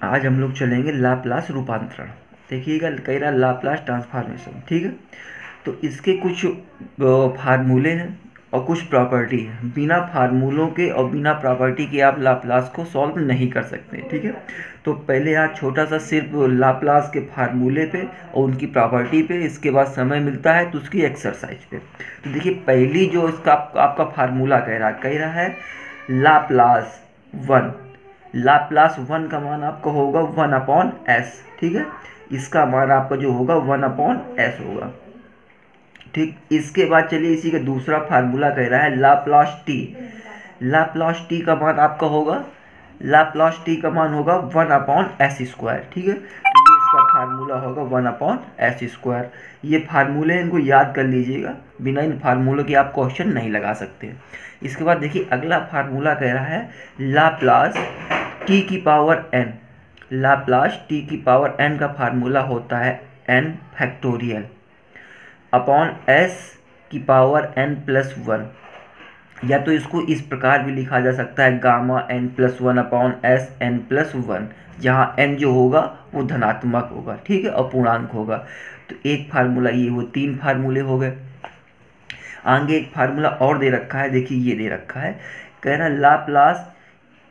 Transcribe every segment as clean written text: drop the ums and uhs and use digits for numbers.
आज हम लोग चलेंगे लाप्लास रूपांतरण। देखिएगा, कह रहा लाप्लास ट्रांसफॉर्मेशन, ठीक है। तो इसके कुछ फार्मूले हैं और कुछ प्रॉपर्टी है। बिना फार्मूलों के और बिना प्रॉपर्टी के आप लाप्लास को सॉल्व नहीं कर सकते, ठीक है। तो पहले आज छोटा सा सिर्फ लाप्लास के फार्मूले पे और उनकी प्रॉपर्टी पे, इसके बाद समय मिलता है तो उसकी एक्सरसाइज पे। तो देखिए, पहली जो इसका आपका फार्मूला कह रहा है लाप्लास वन। लाप्लास वन का मान आपका होगा 1/s, ठीक है। इसका मान आपका जो होगा 1/s होगा, ठीक। इसके बाद चलिए इसी का दूसरा फार्मूला कह रहा है लाप्लास टी। लाप्लास टी का मान आपका होगा, लाप्लास टी का मान होगा 1/s², ठीक है। तो ये इसका फार्मूला होगा 1/s²। ये फार्मूले इनको याद कर लीजिएगा, बिना इन फार्मूलों के आप क्वेश्चन नहीं लगा सकते। इसके बाद देखिए अगला फार्मूला कह रहा है लाप्लास टी की पावर n। लाप्लास टी की पावर n का फार्मूला होता है n फैक्टोरियल अपॉन s की पावर n+1, या तो इसको इस प्रकार भी लिखा जा सकता है gamma n+1 upon s n+1, जहाँ n जो होगा वो धनात्मक होगा, ठीक है, और पूर्णांक होगा। तो एक फार्मूला ये हो, 3 फार्मूले हो गए। आगे एक फार्मूला और दे रखा है, देखिए ये दे रखा है, कह रहा है लाप्लास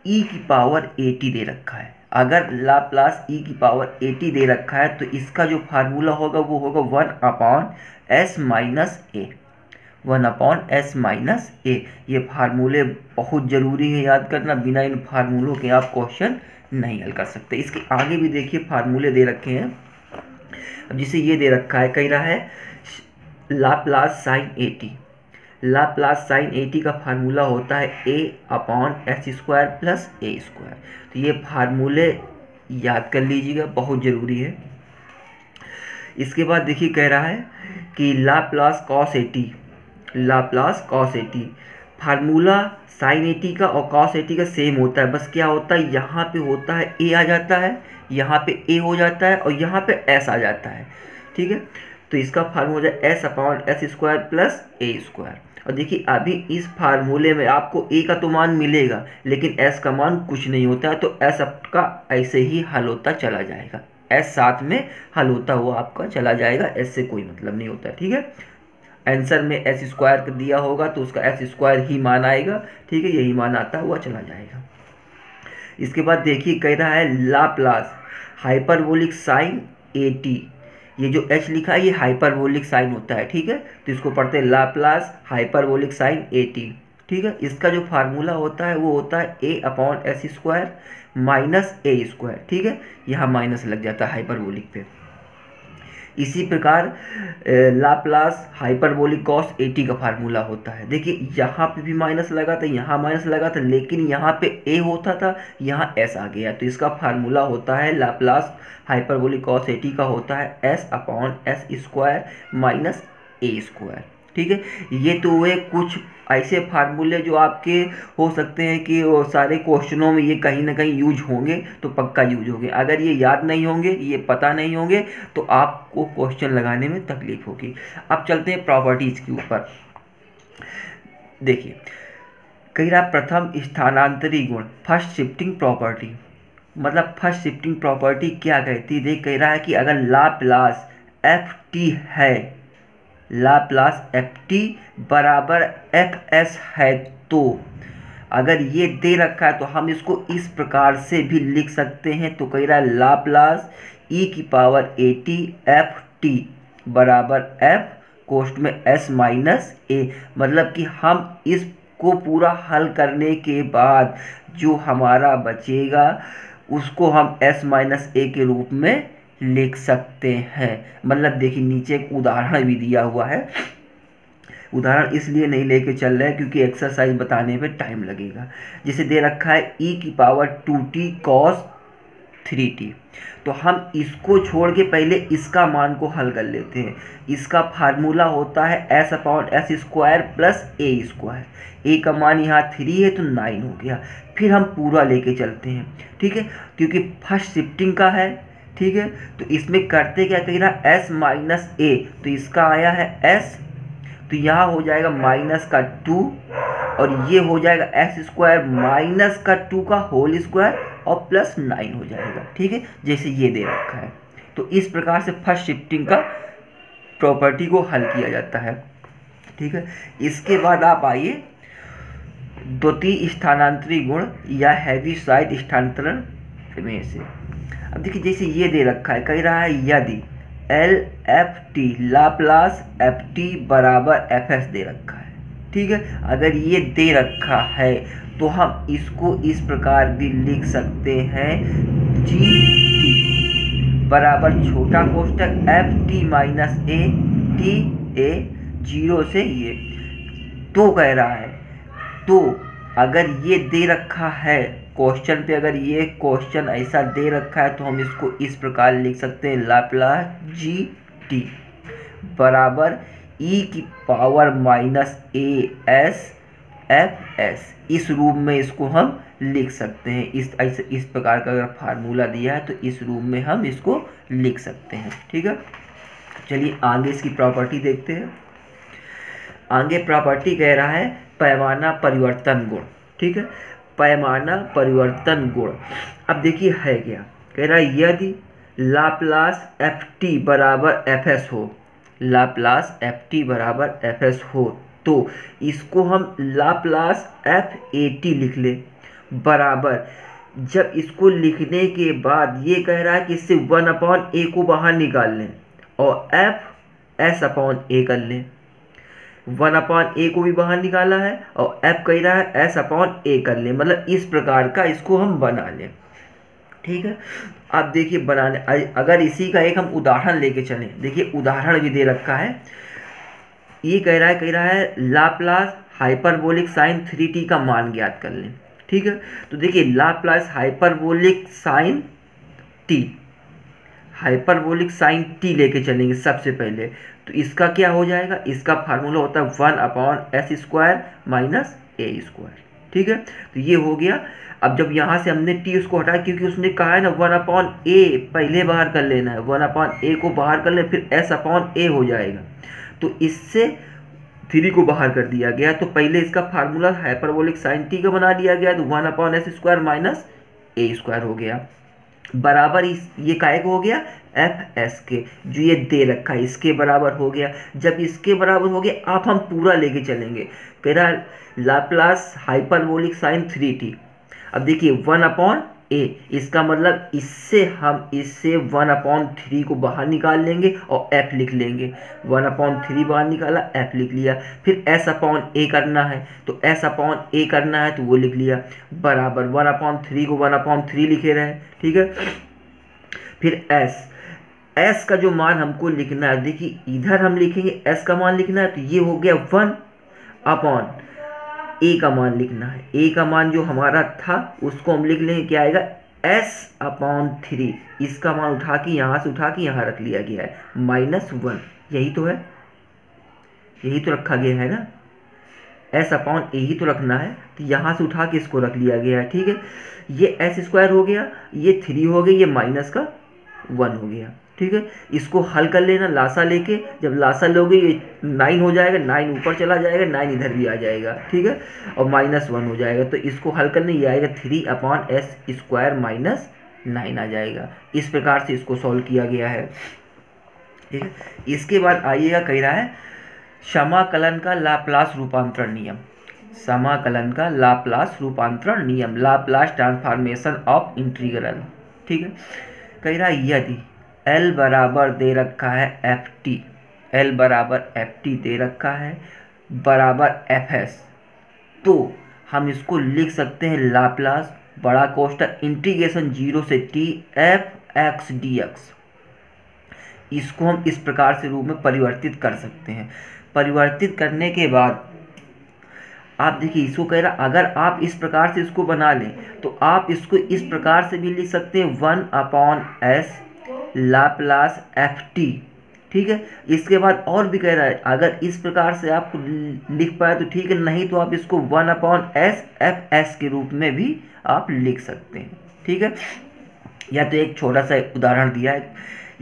e की पावर 80 दे रखा है। अगर लाप्लास e की पावर 80 दे रखा है तो इसका जो फार्मूला होगा वो होगा 1/s - a। 1/s - a। ये फार्मूले बहुत ज़रूरी है याद करना, बिना इन फार्मूलों के आप क्वेश्चन नहीं हल कर सकते। इसके आगे भी देखिए फार्मूले दे रखे हैं। अब जिसे ये दे रखा है, कह रहा है लाप्लास साइन 80। लाप्लास साइन 80 का फार्मूला होता है a/s² प्लस a²। तो ये फार्मूले याद कर लीजिएगा, बहुत ज़रूरी है। इसके बाद देखिए कह रहा है कि Laplace cos 80। Laplace cos 80 formula sign 80 का और कॉस 80 का सेम होता है, बस क्या होता है यहाँ पे होता है a आ जाता है, यहाँ पे a हो जाता है और यहाँ पे s आ जाता है, ठीक है। तो इसका फार्मूला है s/s² प्लस a²। और देखिए अभी इस फार्मूले में आपको a का तो मान मिलेगा, लेकिन s का मान कुछ नहीं होता है, तो s आपका ऐसे ही हल होता चला जाएगा, s साथ में हल होता हुआ आपका चला जाएगा, s से कोई मतलब नहीं होता, ठीक है। आंसर में s² दिया होगा तो उसका s² ही मान आएगा, ठीक है, यही मान आता हुआ चला जाएगा। इसके बाद देखिए कह रहा है लाप्लास हाइपरबोलिक साइन 80। ये जो h लिखा है ये हाइपरबोलिक साइन होता है, ठीक है। तो इसको पढ़ते हैं लाप्लास हाइपरबोलिक साइन 80, ठीक है। इसका जो फार्मूला होता है वो होता है a/s² माइनस a², ठीक है। यहाँ माइनस लग जाता है हाइपरबोलिक पे। इसी प्रकार लाप्लास हाइपरबोलिक कॉस 80 का फार्मूला होता है। देखिए यहाँ पे भी माइनस लगा था, यहाँ माइनस लगा था, लेकिन यहाँ पे a होता था, यहाँ s आ गया। तो इसका फार्मूला होता है लाप्लास हाइपरबोलिक कॉस 80 का होता है s/s² माइनस a², ठीक है। ये तो हुए कुछ ऐसे फार्मूले जो आपके हो सकते हैं कि वो सारे क्वेश्चनों में ये कहीं ना कहीं यूज होंगे, तो पक्का यूज होंगे। अगर ये याद नहीं होंगे, ये पता नहीं होंगे, तो आपको क्वेश्चन लगाने में तकलीफ होगी। अब चलते हैं प्रॉपर्टीज़ के ऊपर। देखिए कह रहा प्रथम स्थानांतरी गुण, फर्स्ट शिफ्टिंग प्रॉपर्टी। मतलब फर्स्ट शिफ्टिंग प्रॉपर्टी क्या कहती है, देख कह रहा है कि अगर लाप्लास ft है, लाप्लास ft बराबर fs है, तो अगर ये दे रखा है तो हम इसको इस प्रकार से भी लिख सकते हैं। तो कह रहा है लाप्लास e की पावर 80 ft बराबर f कोष्ठ में s माइनस a। मतलब कि हम इसको पूरा हल करने के बाद जो हमारा बचेगा उसको हम s माइनस a के रूप में लिख सकते हैं। मतलब देखिए नीचे एक उदाहरण भी दिया हुआ है। उदाहरण इसलिए नहीं लेके चल रहे हैं क्योंकि एक्सरसाइज बताने पे टाइम लगेगा। जिसे दे रखा है e की पावर 2t cos 3t। तो हम इसको छोड़ के पहले इसका मान को हल कर लेते हैं। इसका फार्मूला होता है s/s² प्लस a²। a का मान यहाँ 3 है तो 9 हो गया। फिर हम पूरा लेके चलते हैं, ठीक है, क्योंकि फर्स्ट शिफ्टिंग का है, ठीक है। तो इसमें करते क्या, कह रहा s माइनस a, तो इसका आया है s, तो यहाँ हो जाएगा माइनस का 2 और ये हो जाएगा s² माइनस का 2 का होल स्क्वायर और प्लस 9 हो जाएगा। ठीक है, जैसे ये दे रखा है। तो इस प्रकार से फर्स्ट शिफ्टिंग का प्रॉपर्टी को हल किया जाता है। ठीक है, इसके बाद आप आइए द्वितीय स्थानांतरी गुण या हैवीसाइड स्थानांतरण में से। अब देखिए जैसे ये दे रखा है, कह रहा है यदि L F T Laplace F T बराबर एफ एस दे रखा है। ठीक है, अगर ये दे रखा है तो हम इसको इस प्रकार भी लिख सकते हैं जी टी बराबर छोटा कोष्टक F T minus A T A 0 से ये। तो कह रहा है, तो अगर ये दे रखा है क्वेश्चन पे, अगर ये क्वेश्चन ऐसा दे रखा है तो हम इसको इस प्रकार लिख सकते हैं लाप्लास जी टी बराबर ई की power minus A S F S. इस रूप में इसको हम लिख सकते हैं। इस प्रकार का अगर फार्मूला दिया है तो इस रूप में हम इसको लिख सकते हैं। ठीक है, चलिए आगे इसकी प्रॉपर्टी देखते हैं। आगे प्रॉपर्टी कह रहा है पैमाना परिवर्तन गुण। ठीक है, पैमाना परिवर्तन गुण। अब देखिए है क्या, कह रहा है यदि लाप्लास एफ टी बराबर एफ एस हो, लाप्लास एफ टी बराबर एफ एस हो तो इसको हम लाप्लास एफ ए टी लिख ले बराबर। जब इसको लिखने के बाद ये कह रहा है कि इससे 1/a को बाहर निकाल लें और एफ एस अपॉन ए कर लें। 1/a को भी बाहर निकाला है और f कह रहा है s अपॉन a कर ले, मतलब इस प्रकार का इसको हम बना लें। ठीक है, अब देखिए बनाने, अगर इसी का एक हम उदाहरण लेके चलें, देखिए उदाहरण भी दे रखा है। ये कह रहा है लाप्लास हाइपरबोलिक साइन 3t का मान ज्ञात कर लें। ठीक है, तो देखिए Laplace hyperbolic sine t, hyperbolic sine t लेके चलेंगे सबसे पहले। तो इसका क्या हो जाएगा, इसका फार्मूला होता है 1/s² माइनस a²। ठीक है, तो ये हो गया। अब जब यहाँ से हमने t उसको हटाया, क्योंकि उसने कहा है ना 1/a पहले बाहर कर लेना है, 1/a को बाहर कर ले फिर s/a हो जाएगा। तो इससे 3 को बाहर कर दिया गया, तो पहले इसका फार्मूला हाइपरबोलिक साइन t का बना दिया गया, तो 1/s² माइनस a² हो गया बराबर ये काय को हो गया एफ एस के, जो ये दे रखा है इसके बराबर हो गया। जब इसके बराबर हो गया आप हम पूरा लेके चलेंगे, कह रहा लाप्लास हाइपरबोलिक साइन 3t। अब देखिए 1/a, इसका मतलब इससे 1/3 को बाहर निकाल लेंगे और f लिख लेंगे। 1/3 बाहर निकाला, f लिख लिया। फिर s/a करना है, तो s/a करना है तो वो लिख लिया बराबर 1/3 को 1/3 लिखे रहे। ठीक है, फिर s का जो मान हमको लिखना है, देखिए इधर हम लिखेंगे s का मान लिखना है, तो ये हो गया 1/a का मान लिखना है। a का मान जो हमारा था उसको हम लिख लेंगे, क्या आएगा s/3। इसका मान उठा के यहाँ से उठा के यहाँ रख लिया गया है -1। यही तो है, यही तो रखा गया है ना, s/a ही तो रखना है, तो यहाँ से उठा के इसको रख लिया गया है। ठीक है, ये s² हो गया, ये 3 हो गया, ये -1 हो गया। ठीक है, इसको हल कर लेना लासा लेके, जब लासा लोगे ये 9 हो जाएगा, 9 ऊपर चला जाएगा, 9 इधर भी आ जाएगा। ठीक है, और -1 हो जाएगा, तो इसको हल करने ये आएगा 3/s² माइनस 9 आ जाएगा। इस प्रकार से इसको सॉल्व किया गया है। ठीक है, इसके बाद आइएगा, कह रहा है समाकलन का लाप्लास रूपांतरण नियम। समाकलन का लाप्लास रूपांतरण नियम, लाप्लास ट्रांसफॉर्मेशन ऑफ इंटीग्रल। ठीक है, कह रहा है यदि L बराबर दे रखा है ft, L बराबर ft दे रखा है बराबर fs, तो हम इसको लिख सकते हैं लाप्लास बड़ा कोष्टक इंटीग्रेशन 0 से t f(x) dx। इसको हम इस प्रकार से रूप में परिवर्तित कर सकते हैं। परिवर्तित करने के बाद आप देखिए इसको कह रहा, अगर आप इस प्रकार से इसको बना लें तो आप इसको इस प्रकार से भी लिख सकते हैं 1/s लाप्लास ft। ठीक है, इसके बाद और भी कह रहा है, अगर इस प्रकार से आप लिख पाए तो ठीक है, नहीं तो आप इसको 1/s fs के रूप में भी आप लिख सकते हैं। ठीक है, या तो एक छोटा सा उदाहरण दिया है,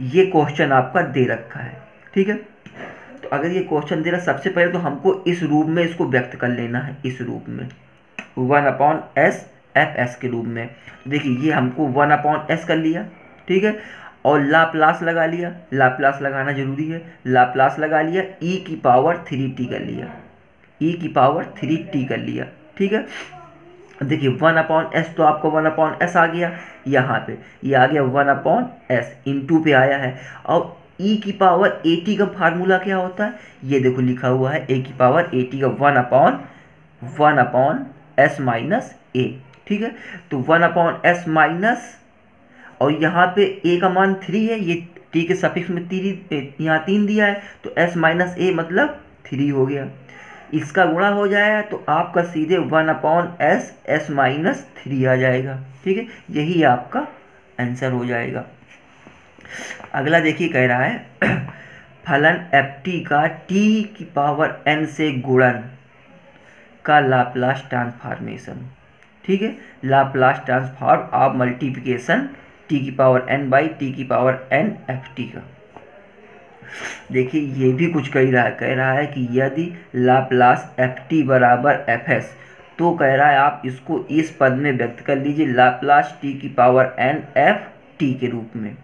ये क्वेश्चन आपका दे रखा है। ठीक है, तो अगर ये क्वेश्चन दे रहा, सबसे पहले तो हमको इस रूप में इसको व्यक्त कर लेना है, इस रूप में 1/s एफ एस के रूप में। तो देखिए ये हमको 1/s कर लिया, ठीक है, और लाप्लास लगा लिया, लाप्लास लगाना जरूरी है, लाप्लास लगा लिया, e की पावर 3t कर लिया, e की पावर 3t कर लिया, ठीक है। देखिए 1/s तो आपको 1/s आ गया, यहाँ पे ये आ गया 1/s, इंटू पे आया है। और e की पावर at का फार्मूला क्या होता है, ये देखो लिखा हुआ है, a की पावर at का 1/s माइनस a, ठीक है। तो 1/s माइनस, और यहाँ पे a का मान 3 है, ये t के सफिक्स में 3, यहाँ 3 दिया है, तो s माइनस a मतलब 3 हो गया। इसका गुणा हो जाएगा तो आपका सीधे 1/s s माइनस 3 आ जाएगा, ठीक है। यही आपका आंसर हो जाएगा। अगला देखिए कह रहा है फलन ft का t की पावर n से गुणन का लाप्लास ट्रांसफॉर्मेशन, ठीक है। Laplace transform of multiplication t की पावर n बाई t की पावर n ft का। देखिए ये भी कुछ कह रहा है कि यदि लाप्लास ft बराबर fs, तो कह रहा है आप इसको इस पद में व्यक्त कर लीजिए, लाप्लास t की पावर n f t के रूप में।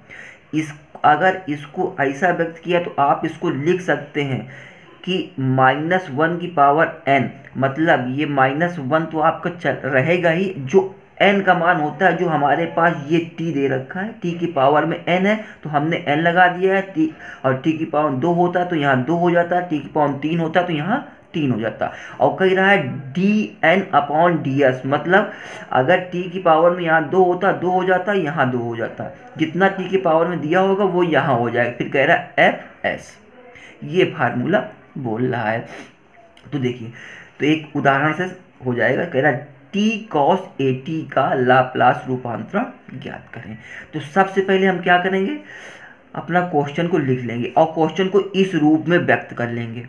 अगर इसको ऐसा व्यक्त किया तो आप इसको लिख सकते हैं कि -1 की पावर n, मतलब ये -1 तो आपका रहेगा ही, जो n का मान होता है, जो हमारे पास ये t दे रखा है, t की पावर में n है तो हमने n लगा दिया है, t और t की पावर 2 होता है तो यहाँ 2 हो जाता है, t की पावर 3 होता है तो यहाँ 3 हो जाता है। और कह रहा है dn/ds, मतलब अगर t की पावर में यहाँ 2 होता है 2 हो जाता है, यहाँ 2 हो जाता है, जितना t की पावर में दिया होगा वो यहाँ हो जाएगा। फिर कह रहा है fs, ये फार्मूला बोल रहा है। तो देखिए, तो एक उदाहरण से हो जाएगा, कह रहा है t cos at का लाप्लास रूपांतरण ज्ञात करें। तो सबसे पहले हम क्या करेंगे, अपना क्वेश्चन को लिख लेंगे और क्वेश्चन को इस रूप में व्यक्त कर लेंगे।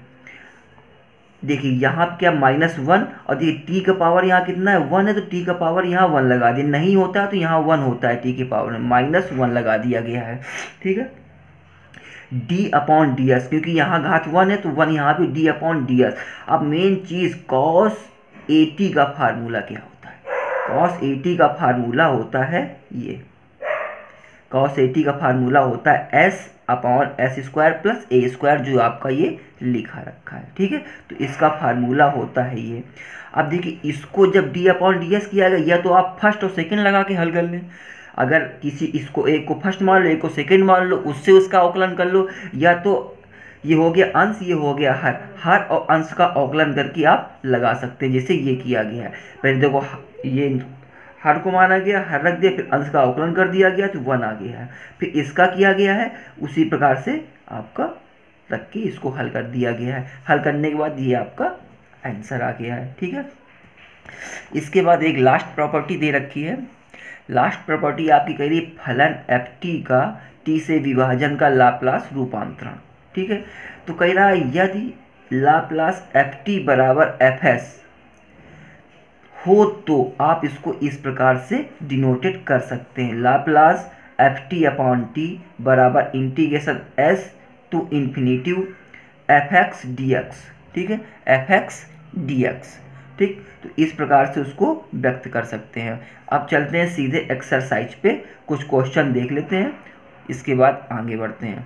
देखिए यहाँ क्या -1, और देखिए t का पावर यहाँ कितना है 1 है, तो t का पावर यहाँ 1 लगा दिया, नहीं होता है तो यहाँ 1 होता है, t की पावर में -1 लगा दिया गया है, ठीक है। d/ds, क्योंकि यहाँ घात 1 है तो 1 यहाँ पे d/ds। अब मेन चीज cos at का फार्मूला क्या होता है, cos at का फार्मूला होता है ये, cos at का फार्मूला होता है s/s² प्लस a², जो आपका ये लिखा रखा है, ठीक है। तो इसका फार्मूला होता है ये। अब देखिए इसको जब d/ds किया गया, या तो आप फर्स्ट और सेकंड लगा के हल कर लें, अगर किसी इसको एक को फर्स्ट मान लो, एक को सेकंड मान लो, उससे उसका अवकलन कर लो, या तो ये हो गया अंश, ये हो गया हर और अंश का अवकलन करके आप लगा सकते हैं, जैसे ये किया गया है। पहले देखो ये हर को माना गया, हर रख दिया, फिर अंश का अवकलन कर दिया गया तो 1 आ गया है, फिर इसका किया गया है, उसी प्रकार से आपका रख के इसको हल कर दिया गया है। हल करने के बाद ये आपका आंसर आ गया है, ठीक है। इसके बाद एक लास्ट प्रॉपर्टी दे रखी है। लास्ट प्रॉपर्टी आपकी कह रही है फलन ft का t से विभाजन का लाप्लास रूपांतरण, ठीक है। तो कह रहा है यदि लाप्लास ft बराबर fs हो तो आप इसको इस प्रकार से डिनोटेड कर सकते हैं, लाप्लास ft/t बराबर integration s to infinitive fx dx, ठीक है, fx dx, ठीक। तो इस प्रकार से उसको व्यक्त कर सकते हैं। अब चलते हैं सीधे एक्सरसाइज पे, कुछ क्वेश्चन देख लेते हैं, इसके बाद आगे बढ़ते हैं।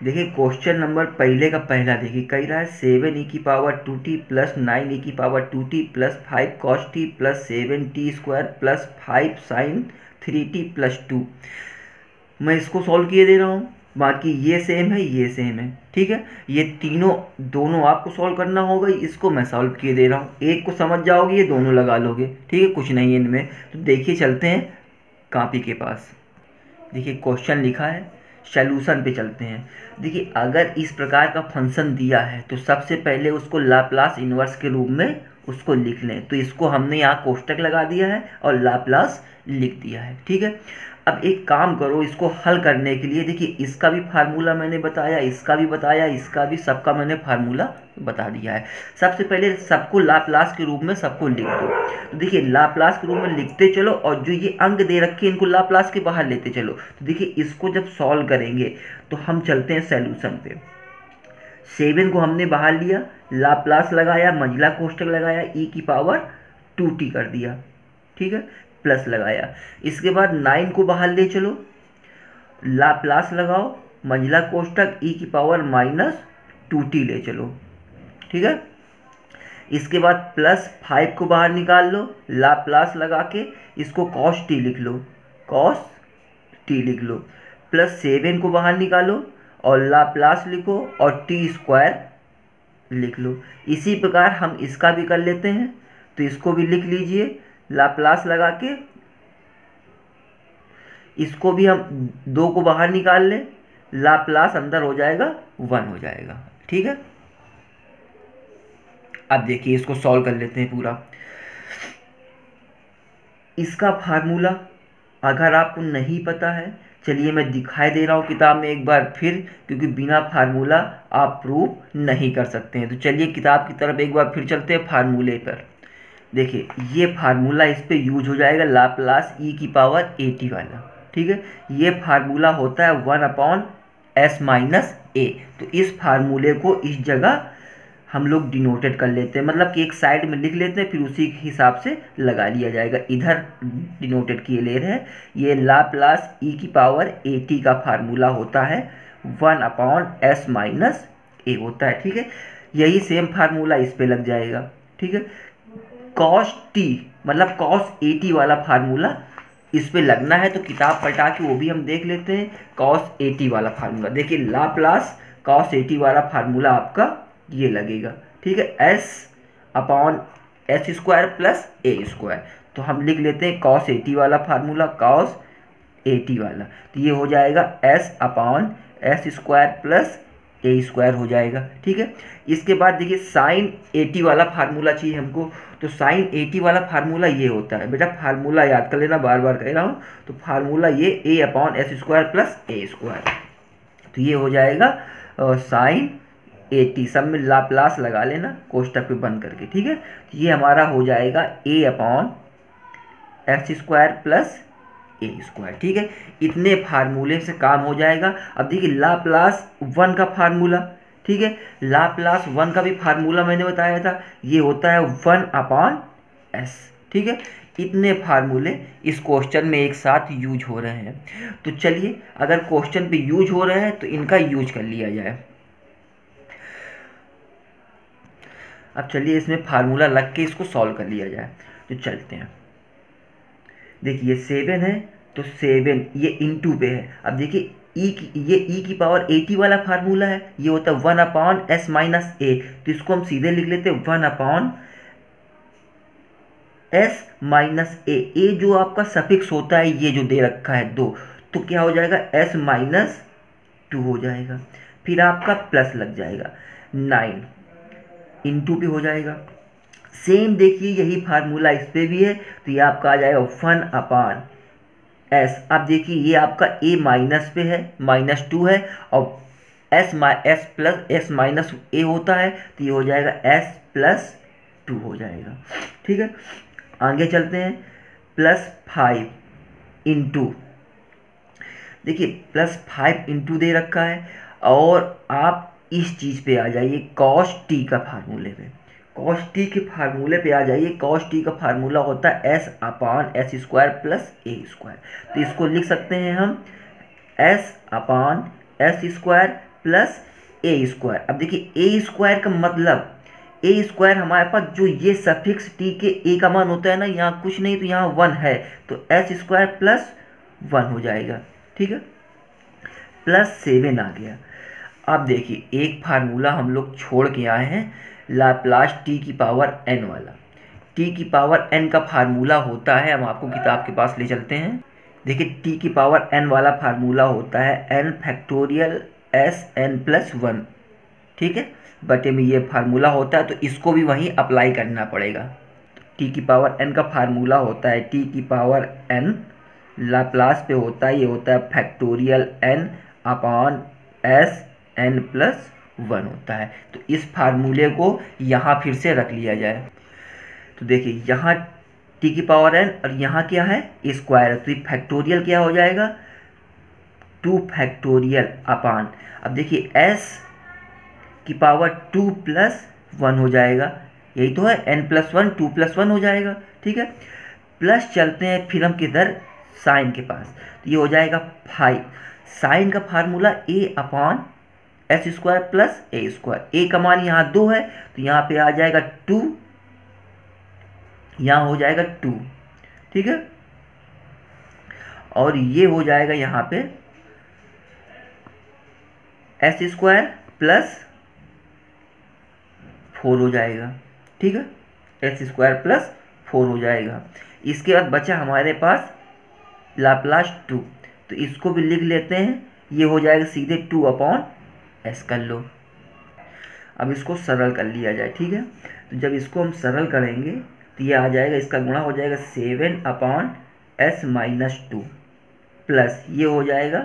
देखिए क्वेश्चन नंबर पहले का पहला देखिए, कह रहा है 7e⁻2t plus 9e⁻2t plus 5 cos t plus 7t² plus 5 sin 3t plus 2। मैं इसको सॉल्व किए दे रहा हूँ, बाकी ये सेम है, ये सेम है, ठीक है। ये दोनों आपको सॉल्व करना होगा, इसको मैं सॉल्व किए दे रहा हूँ, एक को समझ जाओगे ये दोनों लगा लोगे, ठीक है, कुछ नहीं है इनमें। तो देखिए चलते हैं कॉपी के पास। देखिए क्वेश्चन लिखा है, सॉल्यूशन पे चलते हैं। देखिए अगर इस प्रकार का फंक्शन दिया है तो सबसे पहले उसको लाप्लास इन्वर्स के रूप में उसको लिख लें। तो इसको हमने यहाँ कोष्टक लगा दिया है और लाप्लास लिख दिया है, ठीक है। अब एक काम करो, इसको हल करने के लिए देखिए इसका भी फार्मूला मैंने बताया, इसका भी बताया, इसका भी, सबका मैंने फार्मूला बता दिया है। सबसे पहले सबको लाप्लास के रूप में सबको लिख दो। तो देखिए लाप्लास के रूप में लिखते चलो, और जो ये अंक दे रखे हैं इनको लाप्लास के बाहर लेते चलो। तो देखिए इसको जब सॉल्व करेंगे तो हम चलते हैं सॉल्यूशन पे। 7 को हमने बाहर लिया, लाप्लास लगाया, मंझला कोष्टक लगाया, e⁻² 2t कर दिया, ठीक है, प्लस लगाया। इसके बाद 9 को बाहर ले चलो, लाप्लास लगाओ, मंझला कोष्टक e की पावर माइनस 2t ले चलो, ठीक है। इसके बाद प्लस 5 को बाहर निकाल लो, लाप्लास लगा के इसको cos t लिख लो, cos t लिख लो। प्लस 7 को बाहर निकालो और लाप्लास लिखो और t स्क्वायर लिख लो। इसी प्रकार हम इसका भी कर लेते हैं, तो इसको भी लिख लीजिए लाप्लास लगा के। इसको भी हम 2 को बाहर निकाल लें, लाप्लास अंदर हो जाएगा 1 हो जाएगा, ठीक है। अब देखिए इसको सॉल्व कर लेते हैं पूरा। इसका फार्मूला अगर आपको नहीं पता है, चलिए मैं दिखाई दे रहा हूँ किताब में एक बार फिर, क्योंकि बिना फार्मूला आप प्रूफ नहीं कर सकते हैं। तो चलिए किताब की तरफ एक बार फिर चलते हैं फार्मूले पर। देखिए ये फार्मूला इस पे यूज हो जाएगा, लाप्लास e की पावर at वाला, ठीक है। ये फार्मूला होता है 1/s माइनस a। तो इस फार्मूले को इस जगह हम लोग डिनोटेड कर लेते हैं, मतलब कि एक साइड में लिख लेते हैं, फिर उसी के हिसाब से लगा लिया जाएगा। इधर डिनोटेड किए ले रहे हैं। ये लाप्लास e की पावर at का फार्मूला होता है 1/s माइनस a होता है, ठीक है। यही सेम फार्मूला इस पे लग जाएगा, ठीक है। cos t मतलब cos at वाला फार्मूला इस पे लगना है, तो किताब पलटा के वो भी हम देख लेते हैं। cos at वाला फार्मूला देखिए, लाप्लास cos at वाला फार्मूला आपका ये लगेगा, ठीक है, s/s square plus a square. तो हम लिख लेते हैं cos at वाला फार्मूला, cos at वाला, तो ये हो जाएगा s/s square plus a square हो जाएगा, ठीक है। इसके बाद देखिए साइन at वाला फार्मूला चाहिए हमको, तो साइन at वाला फार्मूला ये होता है, बेटा फार्मूला याद कर लेना, बार बार कह रहा हूँ। तो फार्मूला ये a/s square plus a square, तो ये हो जाएगा साइन 80, सब में लाप्लास लगा लेना कोष्टक पे बंद करके, ठीक है। तो ये हमारा हो जाएगा a/s square plus a square, ठीक है। इतने फार्मूले से काम हो जाएगा। अब देखिए लाप्लास 1 का फार्मूला, ठीक है, लाप्लास 1 का भी फार्मूला मैंने बताया था, ये होता है 1/s, ठीक है। इतने फार्मूले इस क्वेश्चन में एक साथ यूज हो रहे हैं। तो चलिए अगर क्वेश्चन पे यूज हो रहे हैं तो इनका यूज कर लिया जाए। अब चलिए इसमें फार्मूला लग के इसको सॉल्व कर लिया जाए, तो चलते हैं। देखिए 7 है, तो 7 ये इंटू पे है। अब देखिए ये e की पावर at वाला फार्मूला है, ये होता है 1/s माइनस a। तो इसको हम सीधे लिख लेते हैं 1/s माइनस a जो आपका सफिक्स होता है, ये जो दे रखा है 2, तो क्या हो जाएगा s माइनस 2 हो जाएगा। फिर आपका प्लस लग जाएगा 9 इंटू भी हो जाएगा। सेम देखिए यही फार्मूला इस पे भी है, तो ये आपका आ जाएगा 1/s। अब देखिए ये आपका a माइनस पे है, -2 है, और s plus s minus a होता है, तो ये हो जाएगा s प्लस 2 हो जाएगा, ठीक है। आगे चलते हैं, +5 इंटू, देखिए +5 इंटू दे रखा है, और आप इस चीज़ पे आ जाइए cos t का फार्मूले पे, cos t के फार्मूले पे आ जाइए। cos t का फार्मूला होता है s/s square plus a square. तो इसको लिख सकते हैं हम s/s square plus a square. अब देखिए a स्क्वायर का मतलब, a स्क्वायर हमारे पास जो ये सफिक्स t के a का मान होता है ना, यहाँ कुछ नहीं तो यहाँ 1 है, तो s स्क्वायर प्लस 1 हो जाएगा, ठीक है। +7 आ गया। अब देखिए एक फार्मूला हम लोग छोड़ के आए हैं, लाप्लास t की पावर n वाला। t की पावर n का फार्मूला होता है, हम आपको किताब के पास ले चलते हैं। देखिए t की पावर n वाला फार्मूला होता है n फैक्टोरियल sn प्लस 1, ठीक है, बटे में ये फार्मूला होता है, तो इसको भी वहीं अप्लाई करना पड़ेगा। t की पावर n का फार्मूला होता है t की पावर n, लाप्लास पे होता है, ये होता है फैक्टोरियल n/s n प्लस 1 होता है। तो इस फार्मूले को यहाँ फिर से रख लिया जाए, तो देखिए यहाँ t की पावर n और यहाँ क्या है स्क्वायर है, तो ये फैक्टोरियल क्या हो जाएगा 2 फैक्टोरियल अपान, अब देखिए s की पावर 2 प्लस 1 हो जाएगा, यही तो है n प्लस 1 2 प्लस 1 हो जाएगा, ठीक है। प्लस चलते हैं फिर हम किधर, साइन के पास, तो ये हो जाएगा 5। साइन का फार्मूला ए अपॉन एस स्क्वायर प्लस ए स्क्वायर। ए का मान यहाँ 2 है तो यहाँ पे आ जाएगा 2, यहाँ हो जाएगा 2, ठीक है। और ये हो जाएगा यहाँ पे एस स्क्वायर प्लस 4 हो जाएगा, ठीक है। एस स्क्वायर प्लस 4 हो जाएगा। इसके बाद बचा हमारे पास लाप्लास 2, तो इसको भी लिख लेते हैं। ये हो जाएगा सीधे 2 अपॉन एस कर लो। अब इसको सरल कर लिया जाए, ठीक है। तो जब इसको हम सरल करेंगे तो ये आ जाएगा, इसका गुणा हो जाएगा 7 अपॉन एस माइनस 2 प्लस ये हो जाएगा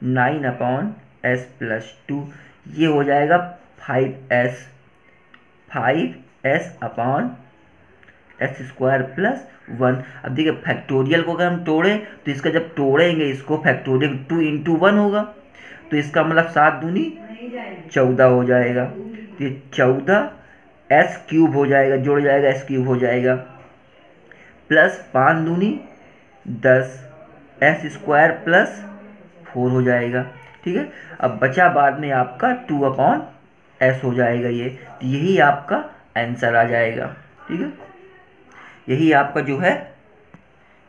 9 अपॉन एस प्लस 2, ये हो जाएगा 5s upon S square plus 1। अब देखिए फैक्टोरियल को अगर हम तोड़ें तो इसका जब तोड़ेंगे इसको फैक्टोरियल 2 इंटू 1 होगा, तो इसका मतलब 7 दूनी 14 हो जाएगा। तो ये 14 एस क्यूब हो जाएगा, जुड़ जाएगा एस क्यूब हो जाएगा, प्लस 5 दूनी 10 एस स्क्वायर प्लस 4 हो जाएगा, ठीक है। अब बचा बाद में आपका 2 अपॉन एस हो जाएगा ये, तो यही आपका आंसर आ जाएगा, ठीक है। यही आपका जो है,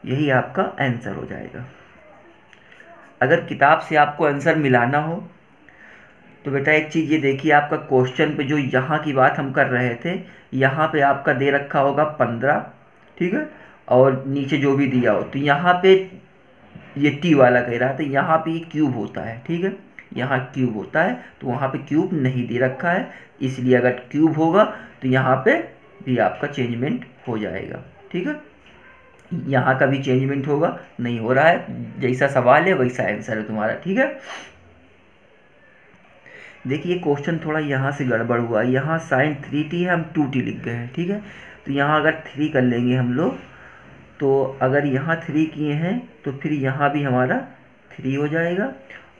यही आपका आंसर हो जाएगा। अगर किताब से आपको आंसर मिलाना हो तो बेटा एक चीज़ ये देखिए, आपका क्वेश्चन पे जो यहाँ की बात हम कर रहे थे, यहाँ पे आपका दे रखा होगा 15, ठीक है, और नीचे जो भी दिया हो, तो यहाँ पे ये टी वाला कह रहा था, यहाँ पे ये क्यूब होता है, ठीक है, यहाँ क्यूब होता है, तो वहाँ पे क्यूब नहीं दे रखा है, इसलिए अगर क्यूब होगा तो यहाँ पे भी आपका चेंजमेंट हो जाएगा, ठीक है। यहाँ का भी चेंजमेंट होगा, नहीं हो रहा है, जैसा सवाल है वैसा आंसर है तुम्हारा, ठीक है। देखिए क्वेश्चन थोड़ा यहाँ से गड़बड़ हुआ, यहाँ साइन 3t है, हम 2t लिख गए हैं, ठीक है। तो यहाँ अगर 3 कर लेंगे हम लोग, तो अगर यहाँ 3 किए हैं तो फिर यहाँ भी हमारा 3 हो जाएगा,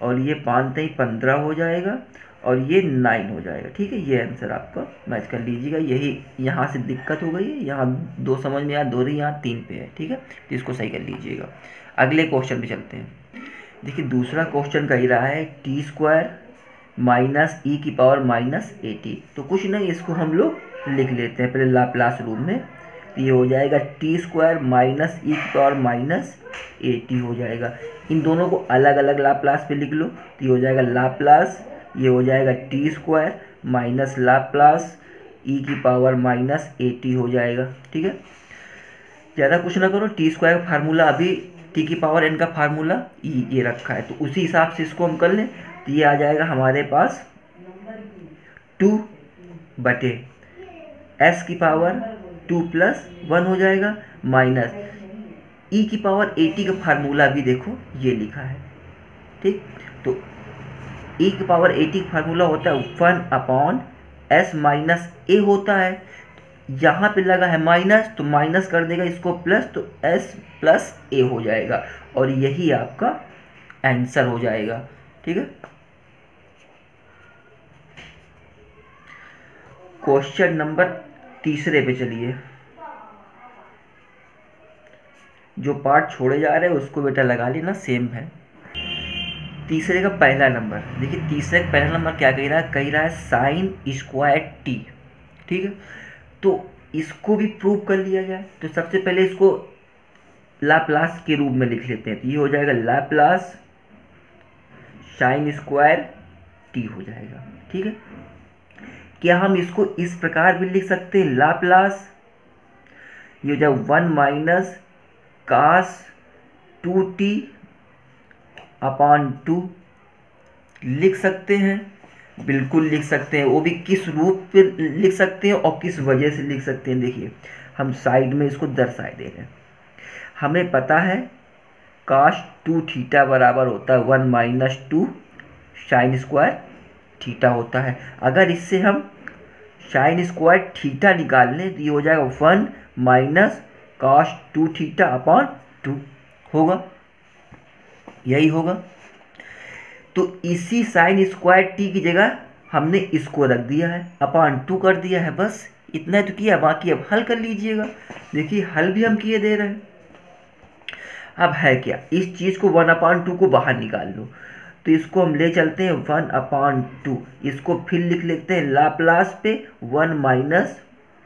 और ये 5 15 हो जाएगा, और ये 9 हो जाएगा, ठीक है। ये आंसर आपका मैच कर लीजिएगा। यही यहाँ से दिक्कत हो गई है, यहाँ 2 समझ में आया, 2 यहाँ 3 पे है, ठीक है, तो इसको सही कर लीजिएगा। अगले क्वेश्चन पे चलते हैं। देखिए दूसरा क्वेश्चन कह रहा है टी स्क्वायर माइनस ई की पावर माइनस 80। तो कुछ नहीं, इसको हम लोग लिख लेते हैं पहले लाप्लास रूप में, तो ये हो जाएगा टी स्क्वायर माइनस ई की पावर माइनस 80 हो जाएगा। इन दोनों को अलग अलग लाप्लास पे लिख लो, तो ये हो जाएगा लाप्लास, ये हो जाएगा टी स्क्वायर माइनस लाप्लास ई की पावर माइनस 80 हो जाएगा, ठीक है। ज़्यादा कुछ ना करो, टी स्क्वायर का फार्मूला अभी टी की पावर एन का फार्मूला ये रखा है, तो उसी हिसाब से इसको हम कर लें, तो ये आ जाएगा हमारे पास 2 बटे एस की पावर 2 प्लस 1 हो जाएगा, माइनस ई की पावर 80 का फार्मूला भी देखो ये लिखा है, ठीक। तो ई की पावर 80 का फार्मूला होता है 1 अपॉन एस माइनस ए होता है, यहाँ पे लगा है माइनस, तो माइनस कर देगा इसको प्लस, तो एस प्लस ए हो जाएगा, और यही आपका आंसर हो जाएगा, ठीक है। क्वेश्चन नंबर तीसरे पे चलिए। जो पार्ट छोड़े जा रहे हैं उसको बेटा लगा लेना, सेम है। तीसरे का पहला नंबर देखिए, तीसरे का पहला नंबर क्या कह रहा है साइन स्क्वायर टी, ठीक है। तो इसको भी प्रूव कर लिया जाए, तो सबसे पहले इसको लाप्लास के रूप में लिख लेते हैं, तो ये हो जाएगा लाप्लास साइन स्क्वायर टी हो जाएगा, ठीक है। क्या हम इसको इस प्रकार भी लिख सकते हैं, लाप्लास ये हो जाएगा 1 माइनस कास 2t अपॉन 2, लिख सकते हैं, बिल्कुल लिख सकते हैं। वो भी किस रूप पे लिख सकते हैं और किस वजह से लिख सकते हैं, देखिए हम साइड में इसको दर्शाए दे रहे हैं। हमें पता है काश 2 थीटा बराबर होता है 1 माइनस 2 साइन स्क्वायर थीटा होता है। अगर इससे हम साइन स्क्वायर थीटा निकाल लें तो ये हो जाएगा 1 माइनस काश 2 थीटा अपॉन 2 होगा, यही होगा। तो इसी साइन स्क्वायर टी की जगह हमने इसको रख दिया है, अपॉन 2 कर दिया है, बस इतना तो किया, बाकी अब हल कर लीजिएगा। देखिए हल भी हम किए दे रहे हैं। अब है क्या, इस चीज़ को 1/2 को बाहर निकाल लो, तो इसको हम ले चलते हैं 1/2, इसको फिर लिख लेते हैं लाप्लास पे 1 माइनस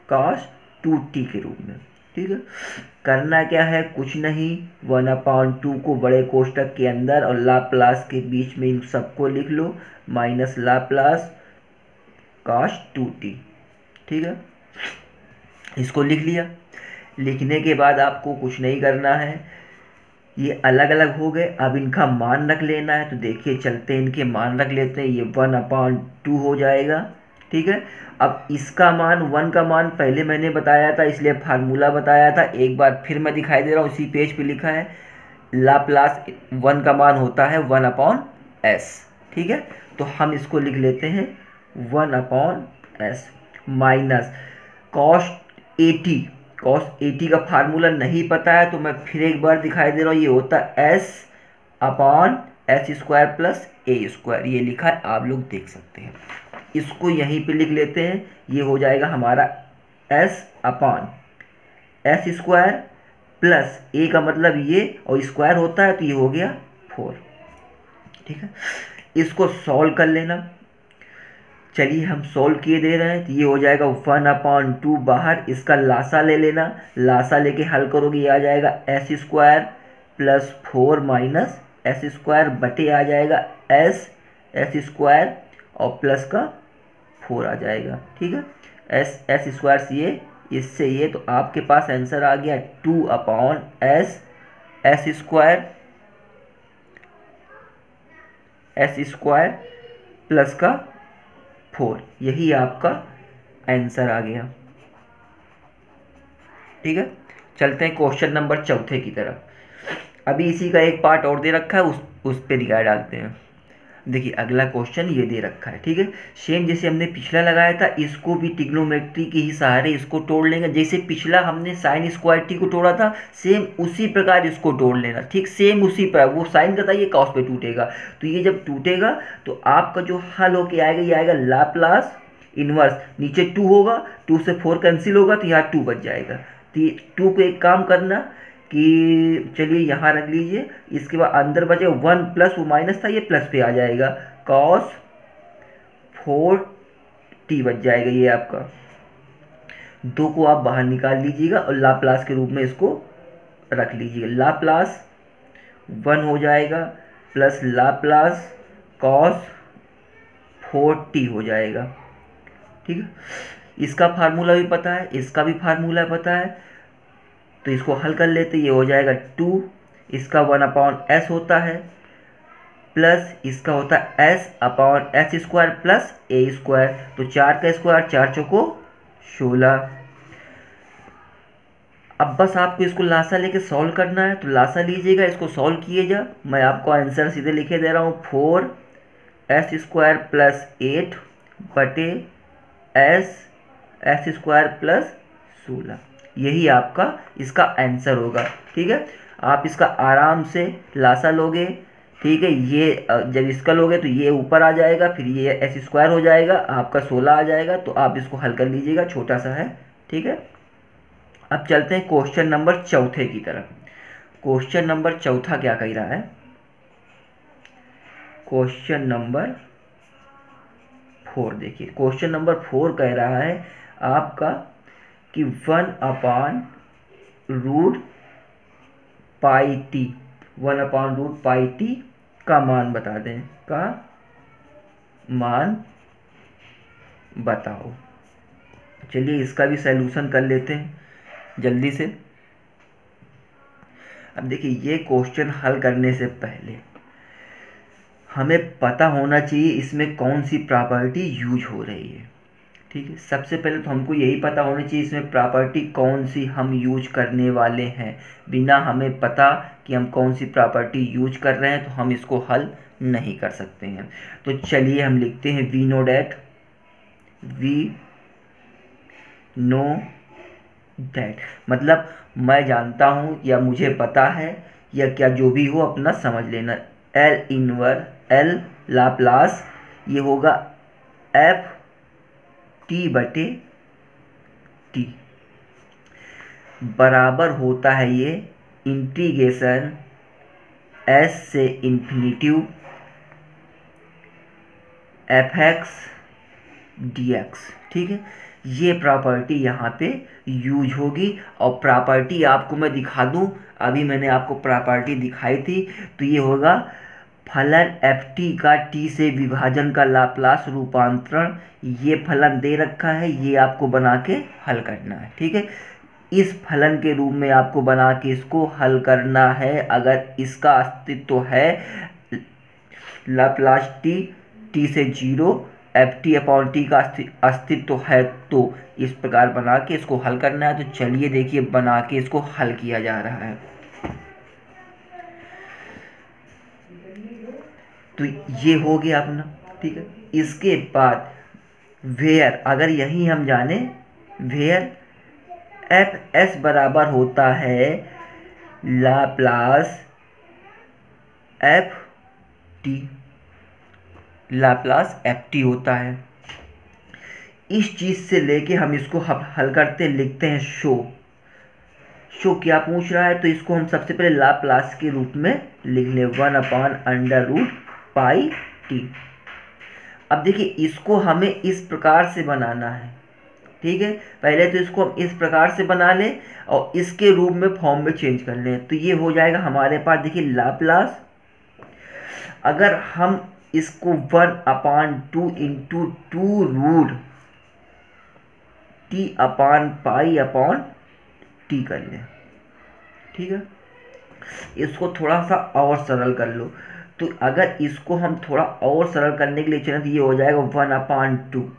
cos 2t के रूप में। ठीक है, करना क्या है, कुछ नहीं, 1/2 को बड़े कोष्टक के अंदर और लाप्लास के बीच में इन सबको लिख लो, माइनस लाप्लास cos 2t। ठीक है, इसको लिख लिया। लिखने के बाद आपको कुछ नहीं करना है, ये अलग अलग हो गए, अब इनका मान रख लेना है। तो देखिए चलते हैं, इनके मान रख लेते हैं, ये 1/2 हो जाएगा। ठीक है, अब इसका मान 1 का मान पहले मैंने बताया था, इसलिए फार्मूला बताया था, एक बार फिर मैं दिखाई दे रहा हूँ, इसी पेज पे लिखा है, लाप्लास 1 का मान होता है 1/s। ठीक है, तो हम इसको लिख लेते हैं 1/s माइनस cos 80। cos 80 का फार्मूला नहीं पता है तो मैं फिर एक बार दिखाई दे रहा हूँ, ये होता है s/s² प्लस a², ये लिखा है, आप लोग देख सकते हैं। इसको यहीं पे लिख लेते हैं, ये हो जाएगा हमारा s/s² प्लस a का मतलब ये, और स्क्वायर होता है तो ये हो गया 4। ठीक है, इसको सॉल्व कर लेना। चलिए हम सॉल्व किए दे रहे हैं, तो ये हो जाएगा 1/2 बाहर, इसका लासा ले लेना, लासा लेके हल करोगे ये आ जाएगा s² प्लस 4 माइनस s² बटे आ जाएगा s² और प्लस का 4 आ जाएगा। ठीक है, s² से ये, इससे ये, तो आपके पास आंसर आ गया 2/s s² प्लस का 4, यही आपका आंसर आ गया। ठीक है, चलते हैं क्वेश्चन नंबर 4 की तरफ। अभी इसी का एक पार्ट और दे रखा है, उस पे निगाह डालते हैं। देखिए अगला क्वेश्चन ये दे रखा है। ठीक है, सेम जैसे हमने पिछला लगाया था, इसको भी ट्रिग्नोमेट्री के ही सहारे इसको तोड़ लेंगे। जैसे पिछला हमने साइन स्क्वायर टी को तोड़ा था, सेम उसी प्रकार इसको तोड़ लेना। ठीक, सेम उसी पर, वो साइन का था, ये कॉस पे टूटेगा, तो ये जब टूटेगा तो आपका जो हल होके आएगा, ये आएगा लाप्लास इनवर्स, नीचे 2 होगा, 2 से 4 कैंसिल होगा तो यहाँ 2 बच जाएगा। तो 2 को एक काम करना कि चलिए यहाँ रख लीजिए, इसके बाद अंदर बचे 1 प्लस, वो माइनस था, ये प्लस पे आ जाएगा, cos 4t बच जाएगा। ये आपका 2 को आप बाहर निकाल लीजिएगा और लाप्लास के रूप में इसको रख लीजिएगा, लाप्लास 1 हो जाएगा प्लस लाप्लास cos 4t हो जाएगा। ठीक है, इसका फार्मूला भी पता है, इसका भी फार्मूला पता है, तो इसको हल कर लेते, ये हो जाएगा 2, इसका 1/s होता है, प्लस इसका होता है s/s² प्लस a², तो 4 का स्क्वायर, 4 चौको 16। अब बस आपको इसको लासा लेके सॉल्व करना है, तो लासा लीजिएगा, इसको सॉल्व किए जा, मैं आपको आंसर सीधे लिखे दे रहा हूँ, 4s² प्लस 8 बटे s² प्लस 16, यही आपका इसका आंसर होगा। ठीक है, आप इसका आराम से लासा लोगे। ठीक है, ये जब इसका लोगे तो ये ऊपर आ जाएगा, फिर ये s² हो जाएगा, आपका 16 आ जाएगा, तो आप इसको हल कर लीजिएगा, छोटा सा है। ठीक है, अब चलते हैं क्वेश्चन नंबर 4 की तरफ। क्वेश्चन नंबर 4 क्या कह रहा है, क्वेश्चन नंबर 4 देखिए, क्वेश्चन नंबर 4 कह रहा है आपका कि 1/√πt का मान बता दें, का मान बताओ। चलिए इसका भी सैल्यूशन कर लेते हैं जल्दी से। अब देखिए, ये क्वेश्चन हल करने से पहले हमें पता होना चाहिए इसमें कौन सी प्रॉपर्टी यूज हो रही है। ठीक है, सबसे पहले तो हमको यही पता होना चाहिए इसमें प्रॉपर्टी कौन सी हम यूज करने वाले हैं। बिना हमें पता कि हम कौन सी प्रॉपर्टी यूज कर रहे हैं तो हम इसको हल नहीं कर सकते हैं। तो चलिए हम लिखते हैं वी नो डैट, मतलब मैं जानता हूँ या मुझे पता है, या क्या जो भी हो अपना समझ लेना। L लाप्लास ये होगा f t बटे टी बराबर होता है ये इंटीग्रेशन एस से infinitive F x D x. ठीक है, ये प्रॉपर्टी यहाँ पे यूज होगी। और प्रॉपर्टी आपको मैं दिखा दूँ, अभी मैंने आपको प्रॉपर्टी दिखाई थी। तो ये होगा फलन एफ टी का टी से विभाजन का लाप्लास रूपांतरण। ये फलन दे रखा है, ये आपको बना के हल करना है। ठीक है, इस फलन के रूप में आपको बना के इसको हल करना है। अगर इसका अस्तित्व है लाप्लास टी टी से 0 एफ टी अपॉन टी का अस्तित्व है, तो इस प्रकार बना के इसको हल करना है। तो चलिए देखिए बना के इसको हल किया जा रहा है। तो ये हो गया अपना। ठीक है, इसके बाद वेयर, अगर यही हम जाने वेयर एफ एस बराबर होता है Laplace F T, Laplace F T होता है। इस चीज़ से लेके हम इसको हल करते हैं, लिखते हैं शो क्या पूछ रहा है। तो इसको हम सबसे पहले लाप्लास के रूप में लिख लें 1/√पाई टी। अब देखिए इसको हमें इस प्रकार से बनाना है। ठीक है, पहले तो इसको हम इस प्रकार से बना लें और इसके रूप में फॉर्म में चेंज कर लें। तो ये हो जाएगा हमारे पास, देखिए लाप्लास, अगर हम इसको 1/2 into 2 T upon pi upon T कर लें। ठीक है, इसको थोड़ा सा और सरल कर लो। तो अगर इसको हम थोड़ा और सरल करने के लिए चलें तो ये हो जाएगा 1/2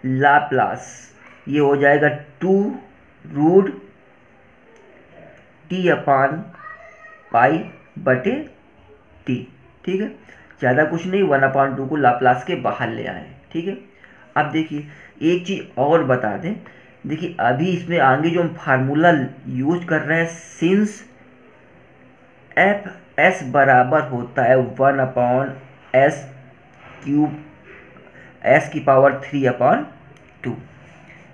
लाप्लास, ये हो जाएगा 2 टी अपान पाई बटे टी। ठीक है, ज़्यादा कुछ नहीं, 1/2 को लाप्लास के बाहर ले आए। ठीक है, अब देखिए एक चीज़ और बता दें, देखिए अभी इसमें आगे जो हम फार्मूला यूज कर रहे हैं, सिंस एफ एस बराबर होता है 1/s³ एस की पावर 3/2,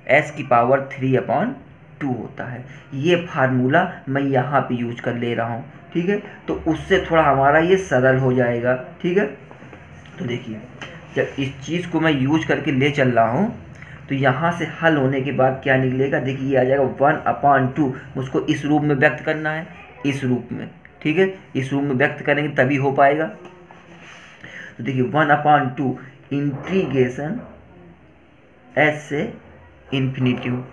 एस की पावर 3/2 होता है। ये फार्मूला मैं यहाँ पे यूज कर ले रहा हूँ। ठीक है, तो उससे थोड़ा हमारा ये सरल हो जाएगा। ठीक है, तो देखिए जब इस चीज़ को मैं यूज करके ले चल रहा हूँ तो यहाँ से हल होने के बाद क्या निकलेगा, देखिए ये आ जाएगा 1/2। उसको इस रूप में व्यक्त करना है, इस रूप में। ठीक है, इस रूप में व्यक्त करेंगे तभी हो पाएगा। तो देखिए 1/2 इंटीग्रेशन एस से इन्फिनिटिव,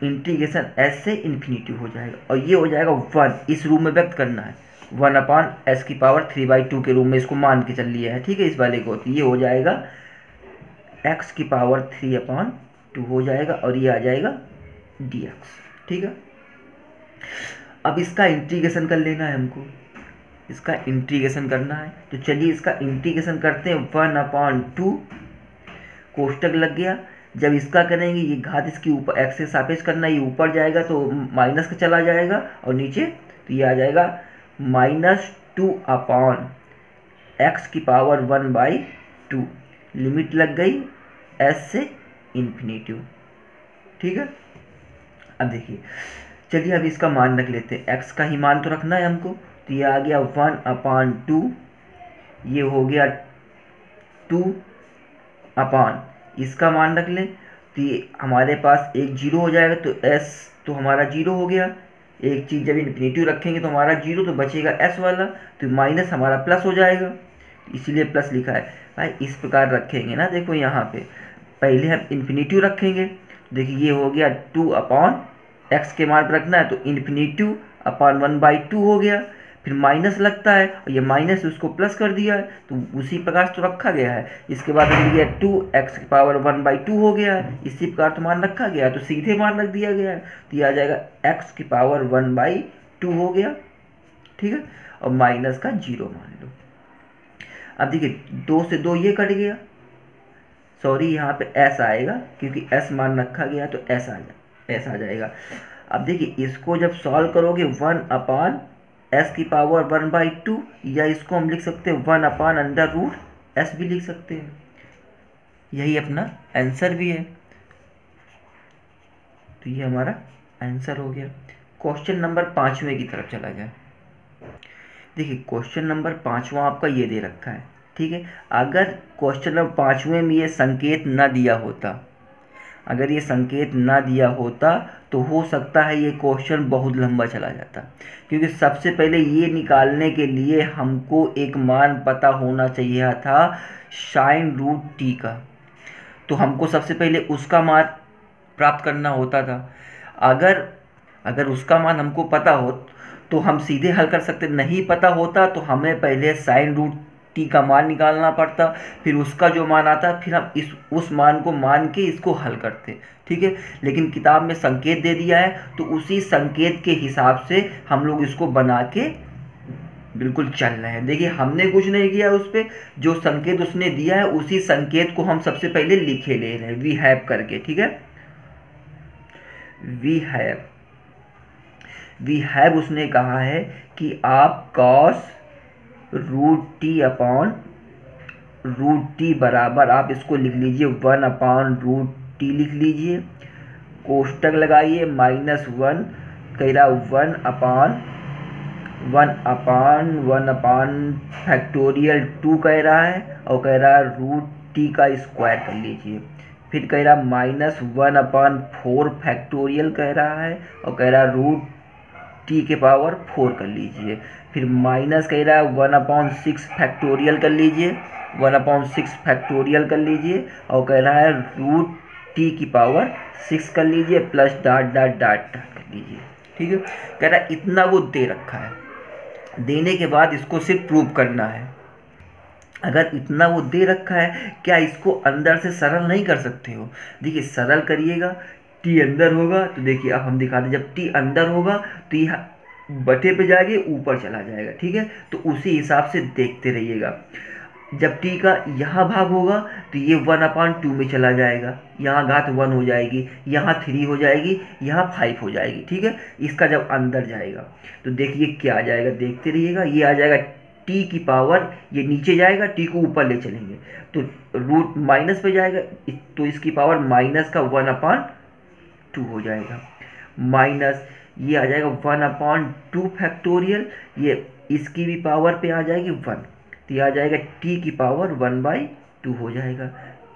इंटीग्रेशन एस से इन्फिनिटिव हो जाएगा। और ये हो जाएगा 1, इस रूप में व्यक्त करना है 1/s³ के रूप में इसको मान के चल लिया है। ठीक है, इस वाले को, तो ये हो जाएगा x³ हो जाएगा और ये आ जाएगा dx। ठीक है, अब इसका इंटीग्रेशन कर लेना है हमको, इसका इंटीग्रेशन करना है। तो चलिए इसका इंटीग्रेशन करते हैं। 1/2 कोष्टक लग गया। जब इसका करेंगे ये घात इसकी ऊपर x से सापेक्ष करना, ये ऊपर जाएगा तो माइनस का चला जाएगा और नीचे, तो ये आ जाएगा -2/x⁴ लिमिट लग गई s से इन्फिनिटिव। ठीक है, अब देखिए चलिए अब इसका मान रख लेते हैं, x का ही मान तो रखना है हमको। तो ये आ गया 1/2, ये हो गया 2 इसका मान रख लें तो ये हमारे पास एक 0 हो जाएगा। तो s तो हमारा 0 हो गया। एक चीज़ जब इन्फिनिटिव रखेंगे तो हमारा 0, तो बचेगा s वाला, तो माइनस हमारा प्लस हो जाएगा, इसीलिए प्लस लिखा है। भाई इस प्रकार रखेंगे ना, देखो यहाँ पे पहले हम इन्फिनिटिव रखेंगे। देखिए ये हो गया 2/x के मान पर रखना है, तो इन्फिनिटिव/1/2 हो गया। फिर माइनस लगता है और ये माइनस उसको प्लस कर दिया है, तो उसी प्रकार से तो रखा गया है। इसके बाद मिल गया 2x⁴1/2 हो गया है, इसी प्रकार तो मान रखा गया है, तो सीधे मान रख दिया गया है। तो ये आ जाएगा x⁴1/2 हो गया। ठीक है, और माइनस का 0 मान लो। अब देखिए 2 से 2 ये कट गया, सॉरी यहाँ पे s आएगा क्योंकि s मान रखा गया, तो s आ जाएगा। अब देखिए इसको जब सॉल्व करोगे 1/s⁴1/2, या इसको हम लिख सकते हैं 1/√s भी लिख सकते हैं। यही अपना आंसर भी है। तो ये हमारा आंसर हो गया। क्वेश्चन नंबर 5वें की तरफ चला जाए। देखिए क्वेश्चन नंबर 5वां आपका ये दे रखा है, ठीक है। अगर क्वेश्चन नंबर 5वें में ये संकेत ना दिया होता, अगर ये संकेत ना दिया होता तो हो सकता है ये क्वेश्चन बहुत लंबा चला जाता, क्योंकि सबसे पहले ये निकालने के लिए हमको एक मान पता होना चाहिए था साइन रूट टी का। तो हमको सबसे पहले उसका मान प्राप्त करना होता था। अगर अगर उसका मान हमको पता हो तो हम सीधे हल कर सकते, नहीं पता होता तो हमें पहले साइन रूट टी का मान निकालना पड़ता, फिर उसका जो मान आता फिर हम उस मान को मान के इसको हल करते, ठीक है। लेकिन किताब में संकेत दे दिया है तो उसी संकेत के हिसाब से हम लोग इसको बना के बिल्कुल चल रहे हैं। देखिए हमने कुछ नहीं किया, उस पर जो संकेत उसने दिया है उसी संकेत को हम सबसे पहले लिखे ले रहे हैं वी हैव करके, ठीक है। वी हैव उसने कहा है कि आप cos root T upon root T बराबर, आप इसको लिख लीजिए 1 अपॉन रूट टी लिख लीजिए, कोष्टक लगाइए -1 कह रहा 1 अपान फैक्टोरियल 2 कह रहा है, और कह रहा रूट टी का स्क्वायर कर लीजिए। फिर कह रहा -1/4 फैक्टोरियल कह रहा है, और कह रहा रूट टी के पावर 4 कर लीजिए। फिर माइनस कह रहा है 1/6 फैक्टोरियल कर लीजिए, 1/6 फैक्टोरियल कर लीजिए, और कह रहा है रूट टी की पावर 6 कर लीजिए, प्लस डॉट डॉट डॉट कर लीजिए, ठीक है। कह रहा है इतना वो दे रखा है, देने के बाद इसको सिर्फ प्रूव करना है। अगर इतना वो दे रखा है, क्या इसको अंदर से सरल नहीं कर सकते हो? देखिए सरल करिएगा, टी अंदर होगा तो देखिए अब हम दिखाते, जब टी अंदर होगा तो यह बटे पे जाएगी ऊपर चला जाएगा, ठीक है। तो उसी हिसाब से देखते रहिएगा। जब टी का यहाँ भाग होगा तो ये 1/2 में चला जाएगा, यहाँ घात 1 हो जाएगी, यहाँ 3 हो जाएगी, यहाँ 5 हो जाएगी, ठीक है। इसका जब अंदर जाएगा तो देखिए क्या आ जाएगा, देखते रहिएगा। ये आ जाएगा टी की पावर, ये नीचे जाएगा, टी को ऊपर ले चलेंगे तो रूट माइनस पे जाएगा, तो इसकी पावर माइनस का 1/2 हो जाएगा, माइनस ये आ जाएगा 1/2 फैक्टोरियल, ये इसकी भी पावर पे आ जाएगी 1, तो ये आ जाएगा टी की पावर 1/2 हो जाएगा,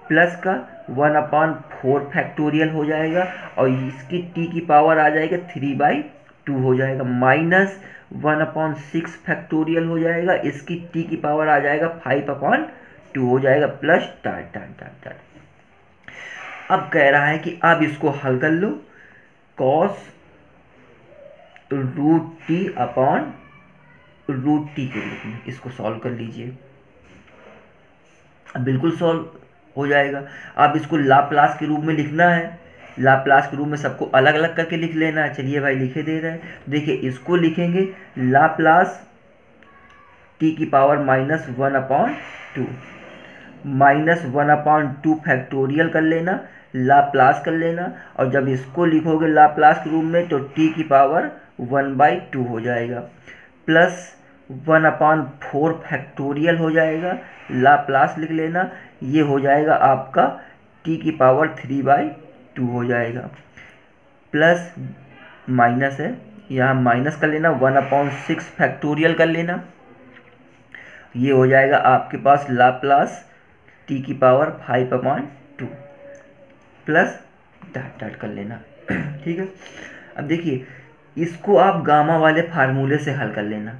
प्लस का 1/4 फैक्टोरियल हो जाएगा, और इसकी टी की पावर आ जाएगा 3/2 हो जाएगा, माइनस 1/6 फैक्टोरियल हो जाएगा, इसकी टी की पावर आ जाएगा 5/2 हो जाएगा, plus dot dot dot dot. अब कह रहा है कि अब इसको हल कर लो, cos root T upon root T के रूप में इसको सॉल्व कर लीजिए। अब बिल्कुल सॉल्व हो जाएगा। अब इसको लाप्लास के रूप में लिखना है, लाप्लास के रूप में सबको अलग अलग करके लिख लेना है। चलिए भाई लिखे दे रहे हैं, देखिए इसको लिखेंगे लाप्लास टी की पावर -1/2, -1/2 फैक्टोरियल कर लेना, लाप्लास कर लेना, और जब इसको लिखोगे लाप्लास के रूप में तो टी की पावर 1/2 हो जाएगा, प्लस 1/4 फैक्टोरियल हो जाएगा, लाप्लास लिख लेना, ये हो जाएगा आपका टी की पावर 3/2 हो जाएगा, प्लस माइनस है यहाँ माइनस कर लेना, 1/6 फैक्टोरियल कर लेना, ये हो जाएगा आपके पास लाप्लास टी की पावर 5/2 प्लस डॉट डॉट कर लेना, ठीक है। अब देखिए इसको आप गामा वाले फार्मूले से हल कर लेना,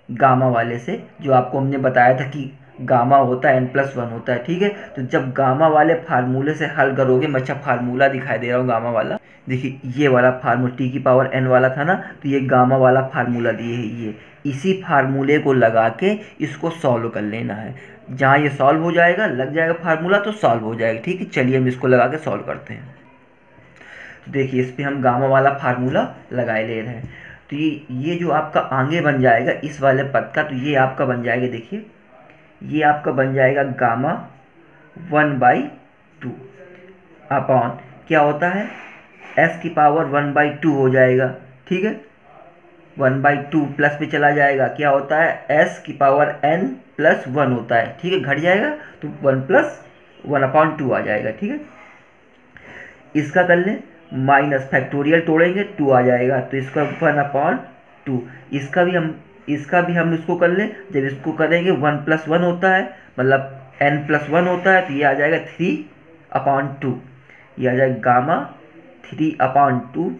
गामा वाले से जो आपको हमने बताया था कि गामा होता है n+1 होता है, ठीक है। तो जब गामा वाले फार्मूले से हल करोगे, मैं अच्छा फार्मूला दिखाई दे रहा हूँ गामा वाला, देखिए ये वाला फार्मूला टी की पावर n वाला था ना, तो ये गामा वाला फार्मूला दिए है, ये इसी फार्मूले को लगा के इसको सॉल्व कर लेना है। जहाँ ये सॉल्व हो जाएगा, लग जाएगा फार्मूला तो सॉल्व हो जाएगा, ठीक है। चलिए हम इसको लगा के सॉल्व करते हैं। तो देखिए इस पर हम गामा वाला फार्मूला लगाए ले रहे हैं, तो ये जो आपका आगे बन जाएगा इस वाले पद का, तो ये आपका बन जाएगा, देखिए ये आपका बन जाएगा गामा 1/2 अपॉन क्या होता है s की पावर 1/2 हो जाएगा, ठीक है। 1/2 प्लस पे चला जाएगा, क्या होता है s की पावर n+1 होता है, ठीक है, घट जाएगा तो 1 + 1/2 आ जाएगा। ठीक है, इसका कर लें माइनस, फैक्टोरियल तोड़ेंगे 2 आ जाएगा, तो इसका 1/2। इसका भी हम इसको कर लें, जब इसको करेंगे 1+1 होता है, मतलब n+1 होता है, तो ये आ जाएगा 3/2। ये आ जाएगा गामा 3/2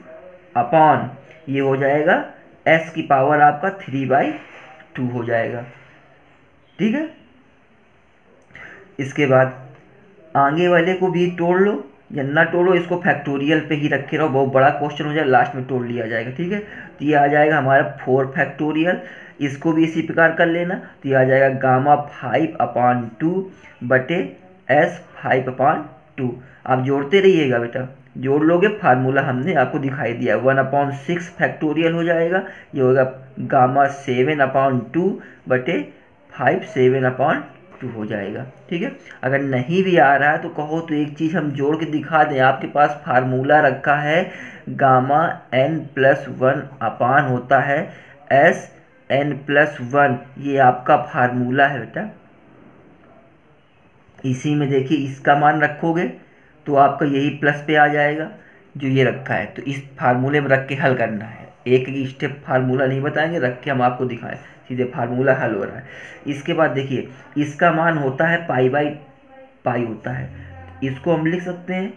अपॉन, ये हो जाएगा s की पावर आपका 3/2 हो जाएगा। ठीक है, इसके बाद आगे वाले को भी तोड़ लो या ना तोड़ो, इसको फैक्टोरियल पे ही रखे रहो, बहुत बड़ा क्वेश्चन हो जाए, लास्ट में तोड़ लिया जाएगा। ठीक है, तो ये आ जाएगा हमारा 4 फैक्टोरियल। इसको भी इसी प्रकार कर लेना, तो ये आ जाएगा गामा 5/2 बटे s 5/2। आप जोड़ते रहिएगा बेटा, जोड़ लोगे फार्मूला हमने आपको दिखाई दिया, 1/6 फैक्टोरियल हो जाएगा, ये होगा गामा 7/2 बटे 5 7/2 हो जाएगा। ठीक है, अगर नहीं भी आ रहा है तो कहो तो एक चीज़ हम जोड़ के दिखा दें, आपके पास फार्मूला रखा है गामा n+1 अपान होता है Sn+1, ये आपका फार्मूला है बेटा। इसी में देखिए इसका मान रखोगे तो आपका यही प्लस पे आ जाएगा जो ये रखा है, तो इस फार्मूले में रख के हल करना है। एक ही स्टेप फार्मूला नहीं बताएंगे, रख के हम आपको दिखाएं, सीधे फार्मूला हल हो रहा है। इसके बाद देखिए इसका मान होता है पाई होता है, इसको हम लिख सकते हैं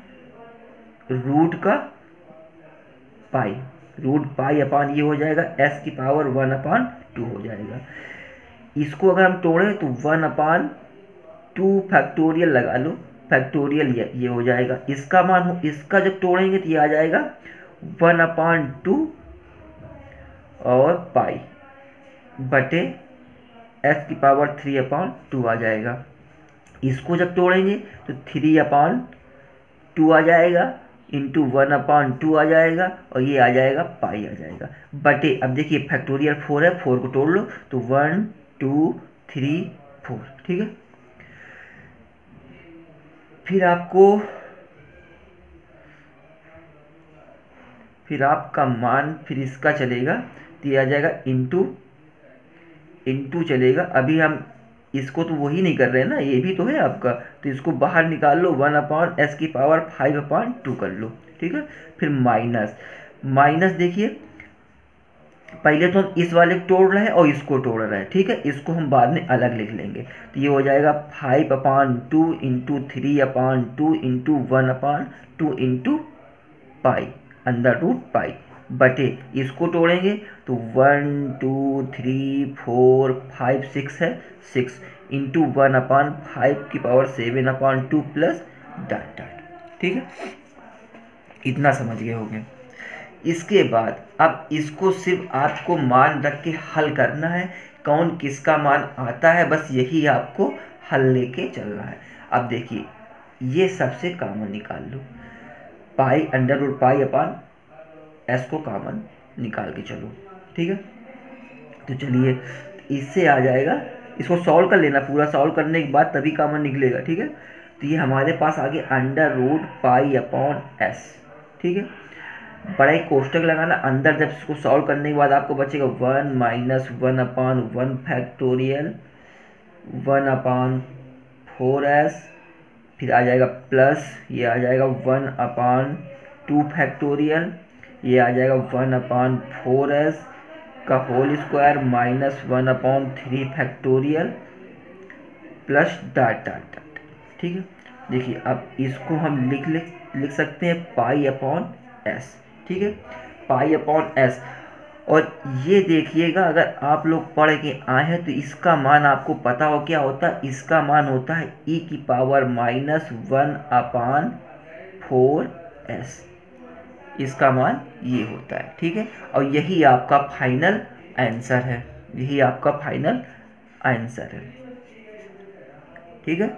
रूट पाई अपान ये हो जाएगा s की पावर 1/2 हो जाएगा। इसको अगर हम तोड़ें तो 1/2 फैक्टोरियल लगा लो, फैक्टोरियल ये हो जाएगा। इसका मान इसका जब तोड़ेंगे तो ये आ जाएगा 1/2 और पाई बटे s की पावर 3/2 आ जाएगा। इसको जब तोड़ेंगे तो 3/2 आ जाएगा इंटू 1/2 आ जाएगा, और ये आ जाएगा पाई आ जाएगा बटे, अब देखिए फैक्टोरियल 4 है, 4 को तोड़ लो तो 1 2 3 4। ठीक है, फिर आपका मान फिर इसका चलेगा, तो ये आ जाएगा इंटू चलेगा। अभी हम इसको तो वही नहीं कर रहे हैं ना, ये भी तो है आपका, तो इसको बाहर निकाल लो, 1/s की पावर 5/2 कर लो। ठीक है, फिर माइनस देखिए पहले तो हम इस वाले को तोड़ रहे हैं और इसको तोड़ रहे हैं। ठीक है, इसको हम बाद में अलग लिख लेंगे, तो ये हो जाएगा 5/2 into 3/2 into 1/2 into pi under root pi बटे, इसको तोड़ेंगे तो 1 2 3 4 5 6 है, 6 इंटू 1/5 की पावर 7/2 प्लस डॉट। ठीक है, इतना समझ गए होंगे। इसके बाद अब इसको सिर्फ आपको मान रख के हल करना है, कौन किसका मान आता है, बस यही आपको हल लेके चलना है। अब देखिए ये सबसे कॉमन निकाल लो, पाई अंडर रूट पाई अपान एस को कॉमन निकाल के चलो। ठीक है, तो चलिए इससे आ जाएगा, इसको सॉल्व कर लेना, पूरा सॉल्व करने के बाद तभी कॉमन निकलेगा। ठीक है, तो ये हमारे पास आ गया under root pi upon S. ठीक है, बड़ा ही कोष्टक लगाना अंदर, जब इसको सॉल्व करने के बाद आपको बचेगा 1 - 1/1 फैक्टोरियल 1/4s, फिर आ जाएगा प्लस, ये आ जाएगा 1/2 फैक्टोरियल, ये आ जाएगा 1/4s का whole square minus 1/3 factorial plus dot. ठीक है, देखिए अब इसको हम लिख सकते हैं पाई अपॉन एस। ठीक है, पाई अपॉन एस, और ये देखिएगा अगर आप लोग पढ़ के आए हैं तो इसका मान आपको पता हो क्या होता है, इसका मान होता है e की पावर -1/4s, इसका मान ये होता है। ठीक है, और यही आपका फाइनल आंसर है, यही आपका फाइनल आंसर है। ठीक है।